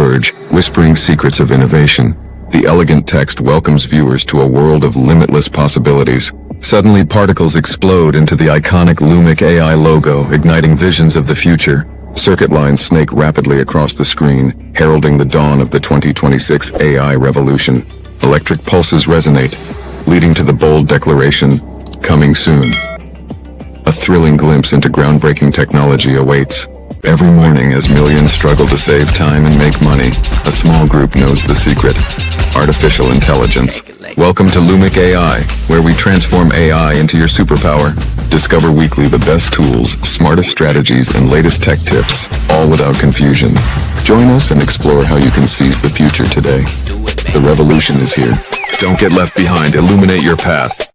converge, whispering secrets of innovation. The elegant text welcomes viewers to a world of limitless possibilities. Suddenly, particles explode into the iconic Lumiq AI logo, igniting visions of the future. Circuit lines snake rapidly across the screen, heralding the dawn of the 2026 AI revolution. Electric pulses resonate, leading to the bold declaration, "Coming soon." A thrilling glimpse into groundbreaking technology awaits. Every morning, as millions struggle to save time and make money, a small group knows the secret: artificial intelligence. Welcome to Lumiq AI, where we transform AI into your superpower. Discover weekly the best tools, smartest strategies, and latest tech tips, all without confusion. Join us and explore how you can seize the future today. The revolution is here. Don't get left behind. Illuminate your path.